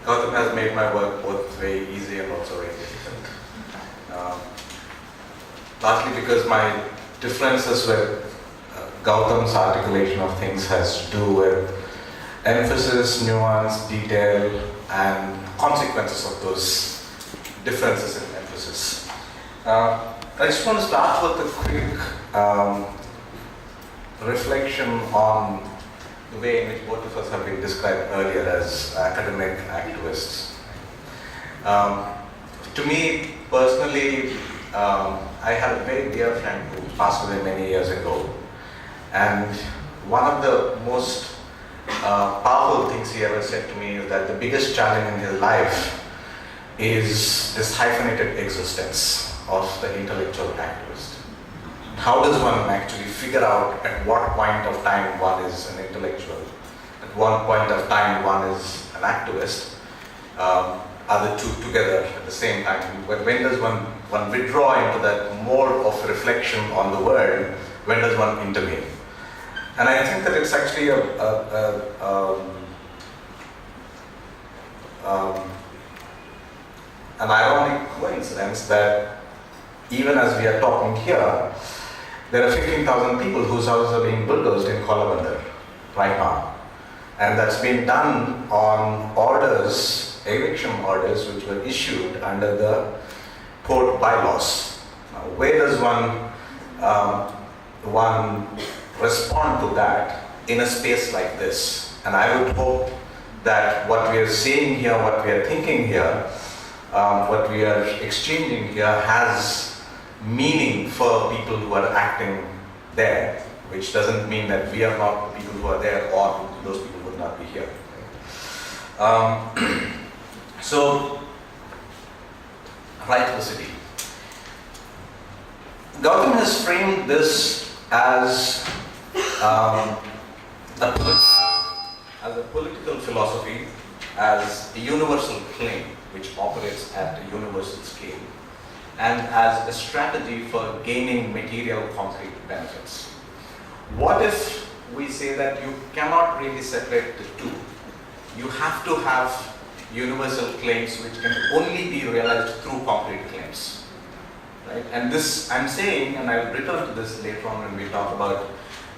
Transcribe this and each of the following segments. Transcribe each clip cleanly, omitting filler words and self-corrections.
Gautam has made my work both very easy and also very difficult. Largely because my differences with Gautam's articulation of things has to do with emphasis, nuance, detail, and consequences of those differences in emphasis. I just want to start with a quick reflection on the way in which both of us have been described earlier as academic activists. To me, personally, I had a very dear friend who passed away many years ago. And one of the most powerful things he ever said to me is that the biggest challenge in his life is this hyphenated existence of the intellectual activist. How does one actually figure out at what point of time one is an intellectual, at what point of time one is an activist? Are the two together at the same time? When does one withdraw into that mode of reflection on the world? When does one intervene? And I think that it's actually an ironic coincidence that even as we are talking here, there are 15,000 people whose houses are being bulldozed in Kuala Lumpur right now. And that's been done on orders, eviction orders, which were issued under the port bylaws. Now, where does one respond to that in a space like this? And I would hope that what we are saying here, what we are thinking here, what we are exchanging here has meaning for people who are acting there, which doesn't mean that we are not the people who are there or those people would not be here. So, rightlicity. Gautam has framed this as a political philosophy, as a universal claim which operates at a universal scale, and as a strategy for gaining material concrete benefits. What if we say that you cannot really separate the two? You have to have universal claims which can only be realized through concrete claims. Right? And this I'm saying, and I will return to this later on when we talk about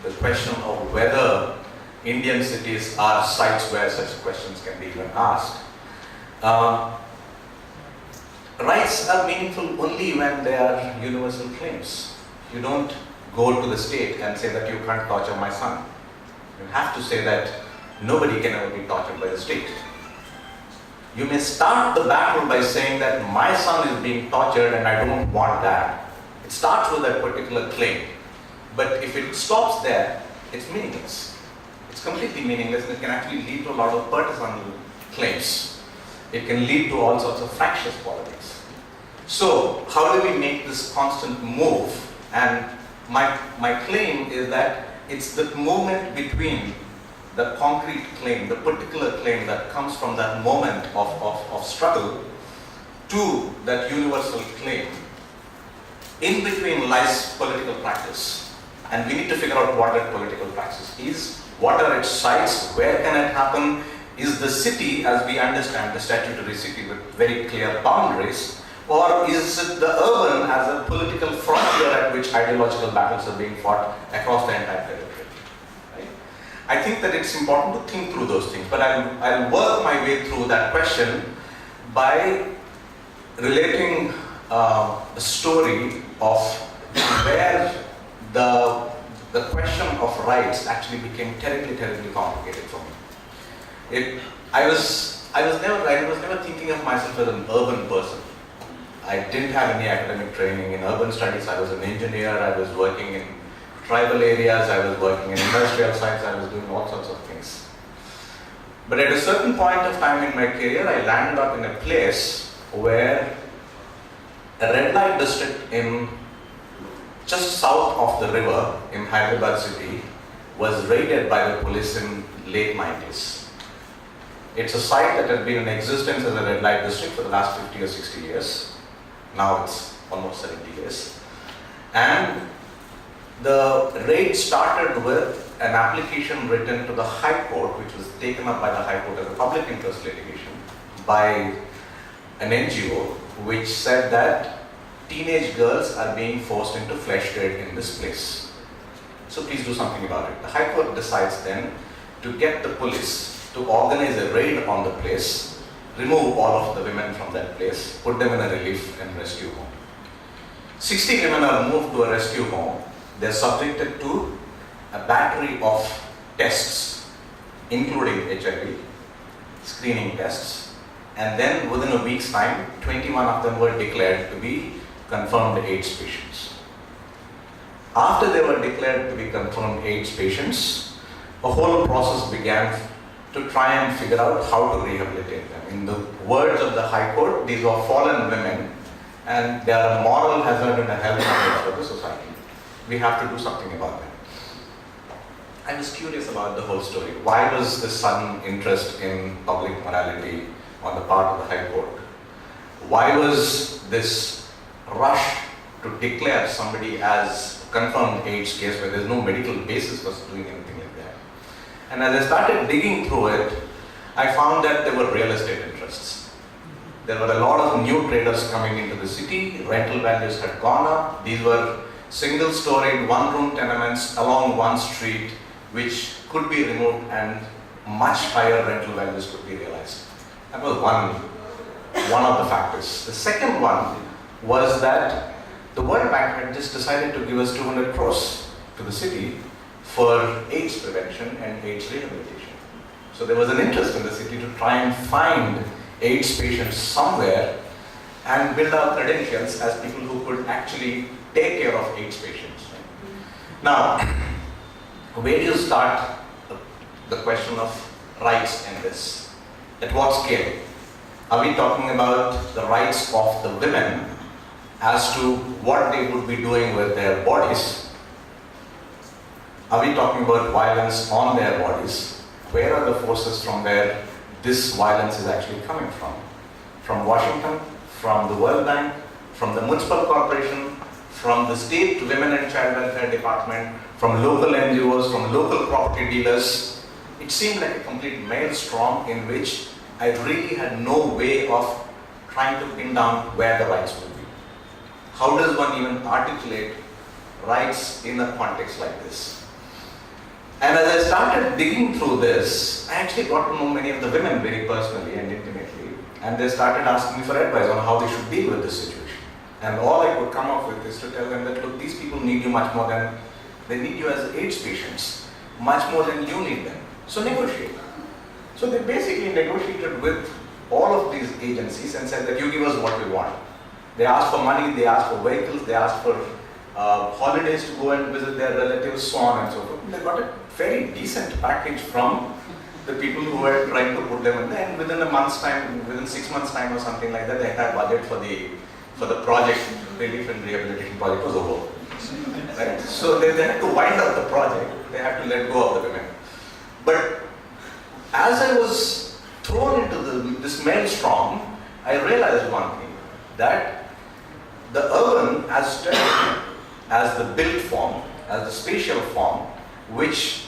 the question of whether Indian cities are sites where such questions can be even asked. Rights are meaningful only when they are universal claims. You don't go to the state and say that you can't torture my son. You have to say that nobody can ever be tortured by the state. You may start the battle by saying that my son is being tortured and I don't want that. It starts with that particular claim. But if it stops there, it's meaningless. It's completely meaningless, and it can actually lead to a lot of partisan claims. It can lead to all sorts of fractious politics. So, how do we make this constant move? And my claim is that it's the movement between the concrete claim, the particular claim that comes from that moment of struggle, to that universal claim. In between lies political practice. And we need to figure out what that political practice is. What are its sites? Where can it happen? Is the city, as we understand the statutory city with very clear boundaries, or is it the urban as a political frontier at which ideological battles are being fought across the entire territory? Right? I think that it's important to think through those things, but I'll work my way through that question by relating a story of where the question of rights actually became terribly, terribly complicated for me. I was never thinking of myself as an urban person. I didn't have any academic training in urban studies. I was an engineer. I was working in tribal areas. I was working in industrial sites. I was doing all sorts of things. But at a certain point of time in my career, I landed up in a place where a red light district in just south of the river in Hyderabad city was raided by the police in late 90s. It's a site that has been in existence as a red light district for the last 50 or 60 years. Now it's almost 70 years. And the raid started with an application written to the High Court, which was taken up by the High Court as a public interest litigation, by an NGO which said that teenage girls are being forced into flesh trade in this place. So please do something about it. The High Court decides then to get the police to organize a raid on the place, remove all of the women from that place, put them in a relief and rescue home. 60 women are moved to a rescue home. They are subjected to a battery of tests, including HIV, screening tests, and then within a week's time, 21 of them were declared to be confirmed AIDS patients. After they were declared to be confirmed AIDS patients, a whole process began to try and figure out how to rehabilitate them. In the words of the High Court, these are fallen women and they are a moral hazard and a health hazard for the society. We have to do something about them. I was curious about the whole story. Why was this sudden interest in public morality on the part of the High Court? Why was this rush to declare somebody as confirmed AIDS case where there's no medical basis for doing anything like that? And as I started digging through it, I found that there were real estate interests. There were a lot of new traders coming into the city, rental values had gone up. These were single-storied, one-room tenements along one street which could be removed and much higher rental values could be realized. That was one of the factors. The second one was that the World Bank had just decided to give us 200 crores to the city for AIDS prevention and AIDS rehabilitation. So there was an interest in the city to try and find AIDS patients somewhere and build our credentials as people who could actually take care of AIDS patients. Now, where do you start the question of rights in this? At what scale? Are we talking about the rights of the women as to what they would be doing with their bodies? Are we talking about violence on their bodies? Where are the forces from where this violence is actually coming from? From Washington, from the World Bank, from the municipal corporation, from the state women and child welfare department, from local NGOs, from local property dealers. It seemed like a complete maelstrom in which I really had no way of trying to pin down where the rights would be. How does one even articulate rights in a context like this? And as I started digging through this, I actually got to know many of the women very personally and intimately, and they started asking me for advice on how they should deal with this situation. And all I could come up with is to tell them that, look, these people need you much more than they need you as AIDS patients, much more than you need them. So negotiate. So they basically negotiated with all of these agencies and said that you give us what we want. They asked for money, they asked for vehicles, they asked for holidays to go and visit their relatives, so on and so forth. And they got a very decent package from the people who were trying to put them in there. And within a month's time, within 6 months' time or something like that, the entire budget for the project, relief and rehabilitation project was over. Right? So they had to wind up the project. They had to let go of the women. But as I was thrown into this maelstrom, I realized one thing, that the urban as studied as the built form, as the spatial form, which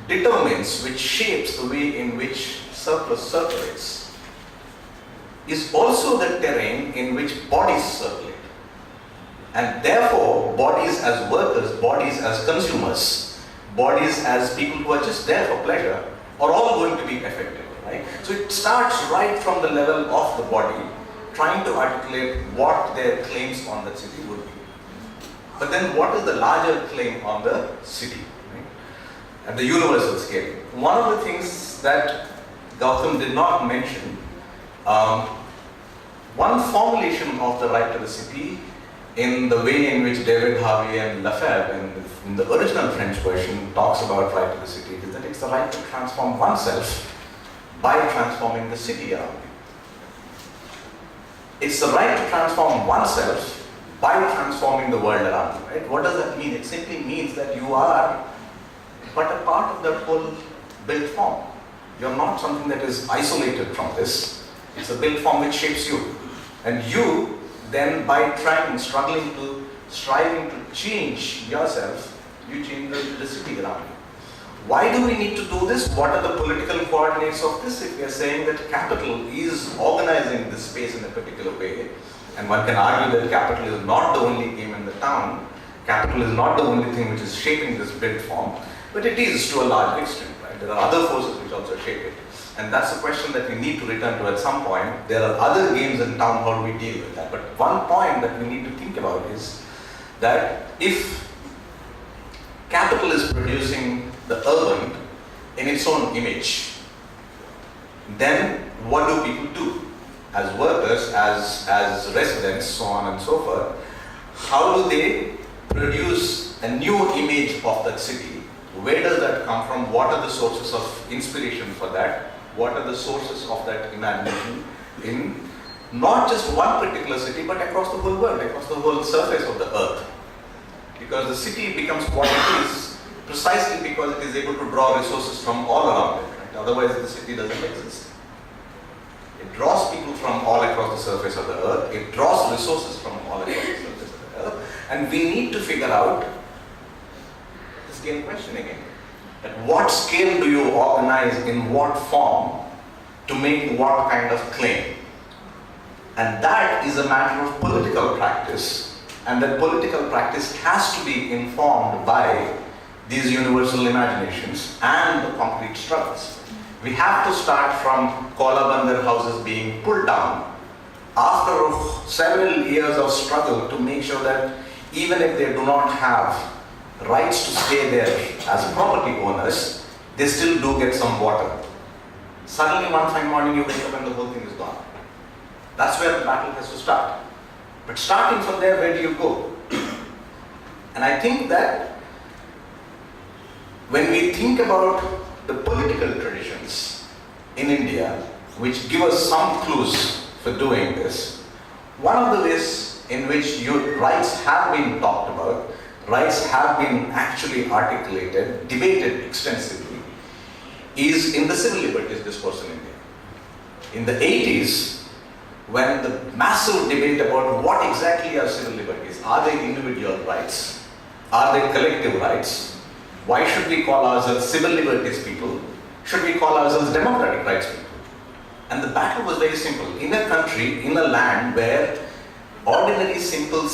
determines, which shapes the way in which surplus circulates, is also the terrain in which bodies circulate. And therefore, bodies as workers, bodies as consumers, bodies as people who are just there for pleasure, are all going to be affected, right? So it starts right from the level of the body, trying to articulate what their claims on the city would be. But then what is the larger claim on the city, right? At the universal scale. One of the things that Gautam did not mention, one formulation of the right to the city in the way in which David Harvey and Lefebvre in the original French version talks about right to the city is that it's the right to transform oneself by transforming the city around you. It's the right to transform oneself by transforming the world around you, right? What does that mean? It simply means that you are but a part of that whole built form. You're not something that is isolated from this. It's a built form which shapes you. And you then, by striving to change yourself, you change the city around you. Why do we need to do this? What are the political coordinates of this? If we are saying that capital is organizing this space in a particular way, and one can argue that capital is not the only game in the town, capital is not the only thing which is shaping this built form, but it is to a large extent, right? There are other forces which also shape it. And that's a question that we need to return to at some point. There are other games in town, how do we deal with that? But one point that we need to think about is that if capital is producing the urban in its own image, then what do people do? As workers, as residents, so on and so forth, how do they produce a new image of that city? Where does that come from? What are the sources of inspiration for that? What are the sources of that imagination in not just one particular city, but across the whole world, across the whole surface of the earth? Because the city becomes what it is precisely because it is able to draw resources from all around it. Right? Otherwise, the city doesn't exist. It draws people from all across the surface of the earth. It draws resources from all across the surface of the earth. And we need to figure out the scale question again. At what scale do you organize, in what form, to make what kind of claim? And that is a matter of political practice, and that political practice has to be informed by these universal imaginations and the concrete struggles. We have to start from Kola Bandar houses being pulled down after several years of struggle to make sure that even if they do not have rights to stay there as property owners, they still do get some water. Suddenly one fine morning you wake up and the whole thing is gone. That's where the battle has to start. But starting from there, where do you go? And I think that when we think about the political traditions in India, which give us some clues for doing this, one of the ways in which rights have been talked about, rights have been actually articulated, debated extensively, is in the civil liberties discourse in India. In the 80s, when the massive debate about what exactly are civil liberties, are they individual rights, are they collective rights, why should we call ourselves civil liberties people, should we call ourselves democratic rights people? And the battle was very simple. In a country, in a land where ordinary simple